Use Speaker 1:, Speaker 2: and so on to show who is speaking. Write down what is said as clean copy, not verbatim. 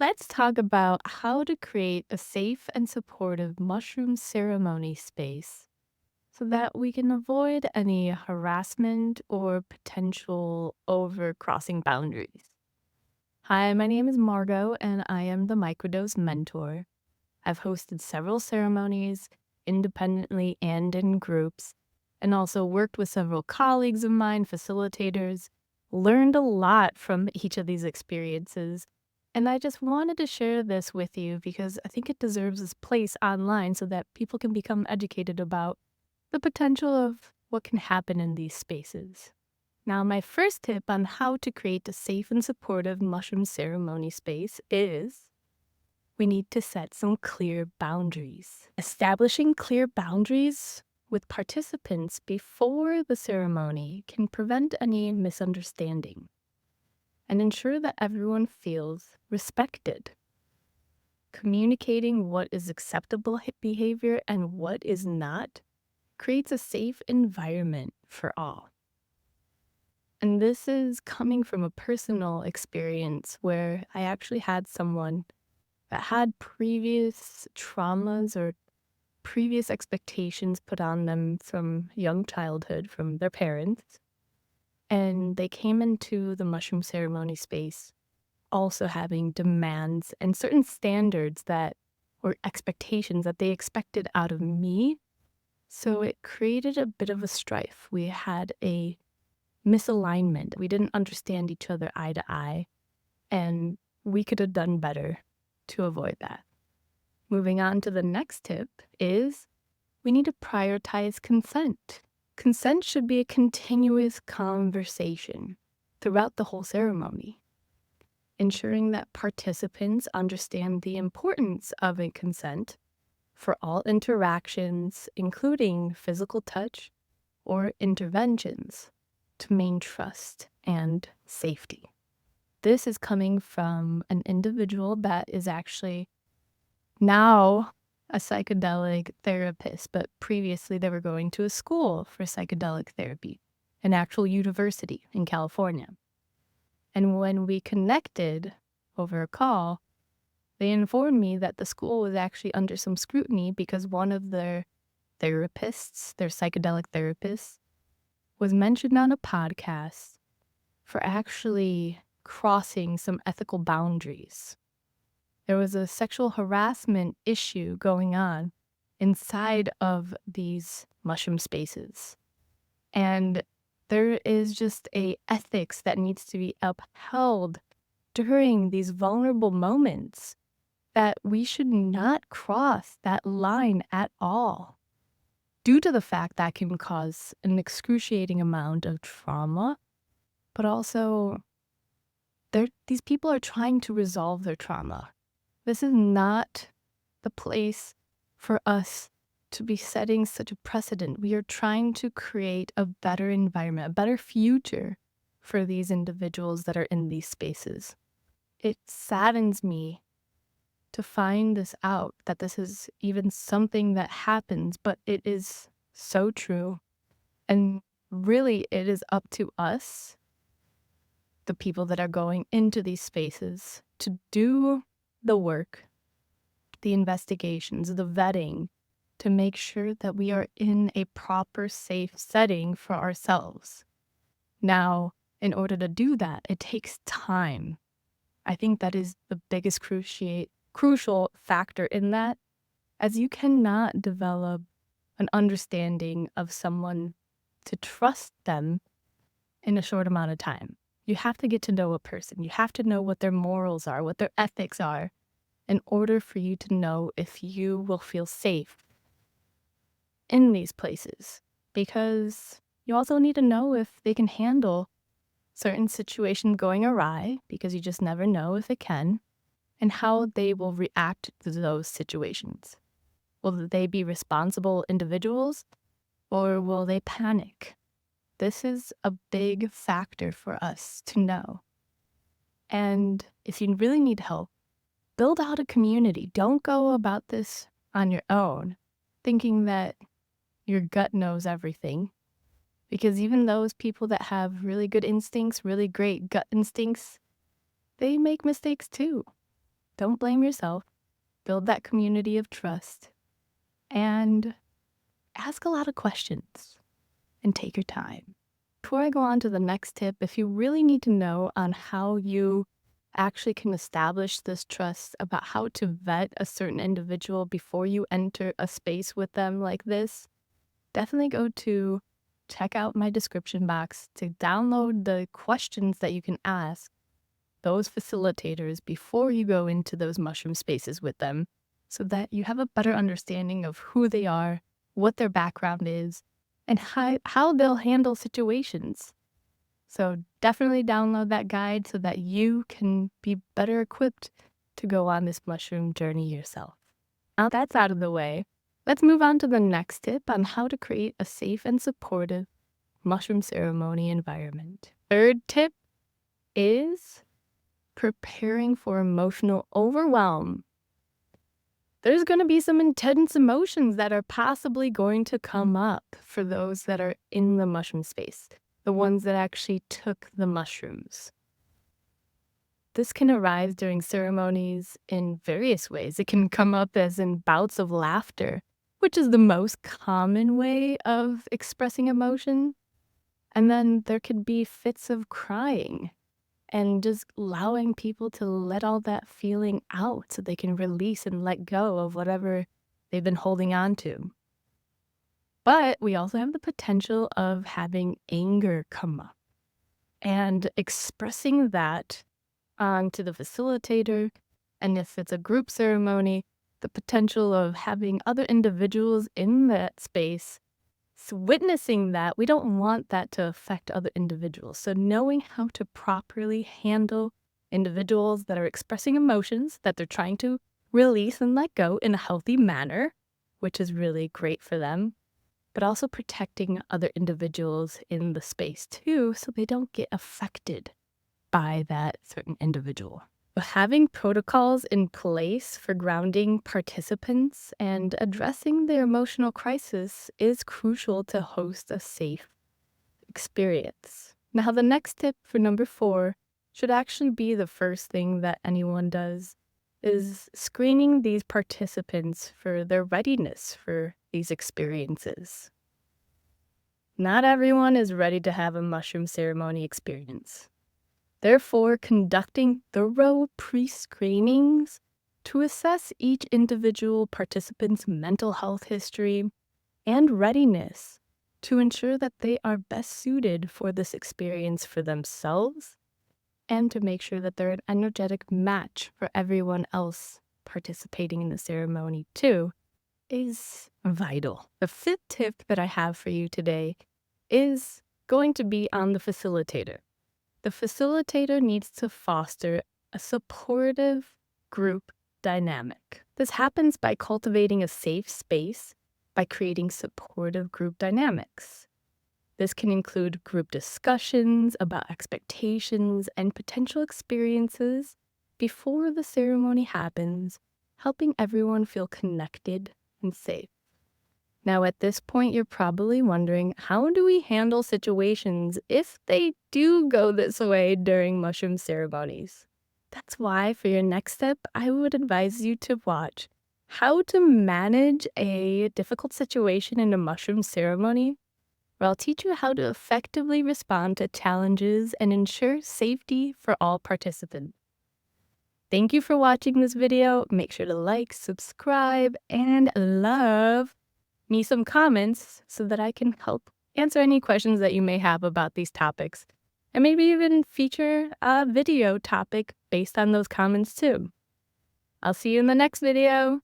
Speaker 1: Let's talk about how to create a safe and supportive mushroom ceremony space so that we can avoid any harassment or potential over crossing boundaries. Hi, my name is Margot, and I am the Microdose mentor. I've hosted several ceremonies independently and in groups, and also worked with several colleagues of mine, facilitators, learned a lot from each of these experiences. And I just wanted to share this with you because I think it deserves its place online so that people can become educated about the potential of what can happen in these spaces. Now, my first tip on how to create a safe and supportive mushroom ceremony space is we need to set some clear boundaries. Establishing clear boundaries with participants before the ceremony can prevent any misunderstanding and ensure that everyone feels respected. Communicating what is acceptable behavior and what is not creates a safe environment for all. And this is coming from a personal experience where I actually had someone that had previous traumas or previous expectations put on them from young childhood from their parents. And they came into the mushroom ceremony space also having demands and certain standards that or expectations that they expected out of me. So it created a bit of a strife. We had a misalignment. We didn't understand each other eye to eye, and we could have done better to avoid that. Moving on to the next tip is we need to prioritize consent. Consent should be a continuous conversation throughout the whole ceremony, ensuring that participants understand the importance of a consent for all interactions, including physical touch or interventions, to maintain trust and safety. This is coming from an individual that is actually now a psychedelic therapist, but previously they were going to a school for psychedelic therapy, an actual university in California. And when we connected over a call, they informed me that the school was actually under some scrutiny because one of their therapists, their psychedelic therapists, was mentioned on a podcast for actually crossing some ethical boundaries. There was a sexual harassment issue going on inside of these mushroom spaces. And there is just a ethics that needs to be upheld during these vulnerable moments that we should not cross that line at all due to the fact that can cause an excruciating amount of trauma, but also these people are trying to resolve their trauma. This is not the place for us to be setting such a precedent. We are trying to create a better environment, a better future for these individuals that are in these spaces. It saddens me to find this out, that this is even something that happens, but it is so true. And really, it is up to us, the people that are going into these spaces, to do the work, the investigations, the vetting, to make sure that we are in a proper, safe setting for ourselves. Now, in order to do that, it takes time. I think that is the biggest crucial factor in that, as you cannot develop an understanding of someone to trust them in a short amount of time. You have to get to know a person. You have to know what their morals are, what their ethics are, in order for you to know if you will feel safe in these places. Because you also need to know if they can handle certain situations going awry, because you just never know if it can, and how they will react to those situations. Will they be responsible individuals, or will they panic? This is a big factor for us to know. And if you really need help, build out a community. Don't go about this on your own, thinking that your gut knows everything. Because even those people that have really good instincts, really great gut instincts, they make mistakes too. Don't blame yourself. Build that community of trust and ask a lot of questions and take your time. Before I go on to the next tip, if you really need to know on how you actually can establish this trust about how to vet a certain individual before you enter a space with them like this, definitely go to check out my description box to download the questions that you can ask those facilitators before you go into those mushroom spaces with them so that you have a better understanding of who they are, what their background is, and how they'll handle situations. So definitely download that guide so that you can be better equipped to go on this mushroom journey yourself. Now that's out of the way, let's move on to the next tip on how to create a safe and supportive mushroom ceremony environment. Third tip is preparing for emotional overwhelm. There's going to be some intense emotions that are possibly going to come up for those that are in the mushroom space, the ones that actually took the mushrooms. This can arise during ceremonies in various ways. It can come up as in bouts of laughter, which is the most common way of expressing emotion. And then there could be fits of crying and just allowing people to let all that feeling out so they can release and let go of whatever they've been holding on to. But we also have the potential of having anger come up and expressing that onto the facilitator. And if it's a group ceremony, the potential of having other individuals in that space witnessing that. We don't want that to affect other individuals. So knowing how to properly handle individuals that are expressing emotions that they're trying to release and let go in a healthy manner, which is really great for them, but also protecting other individuals in the space too, so they don't get affected by that certain individual. But having protocols in place for grounding participants and addressing their emotional crisis is crucial to host a safe experience. Now, the next tip for number 4 should actually be the first thing that anyone does, is screening these participants for their readiness for these experiences. Not everyone is ready to have a mushroom ceremony experience. Therefore, conducting thorough pre-screenings to assess each individual participant's mental health history and readiness to ensure that they are best suited for this experience for themselves and to make sure that they're an energetic match for everyone else participating in the ceremony too is vital. The 5th tip that I have for you today is going to be on the facilitator. The facilitator needs to foster a supportive group dynamic. This happens by cultivating a safe space by creating supportive group dynamics. This can include group discussions about expectations and potential experiences before the ceremony happens, helping everyone feel connected and safe. Now, at this point, you're probably wondering, how do we handle situations if they do go this way during mushroom ceremonies? That's why, for your next step, I would advise you to watch How to Manage a Difficult Situation in a Mushroom Ceremony, where I'll teach you how to effectively respond to challenges and ensure safety for all participants. Thank you for watching this video. Make sure to like, subscribe, and love me some comments so that I can help answer any questions that you may have about these topics, and maybe even feature a video topic based on those comments too. I'll see you in the next video.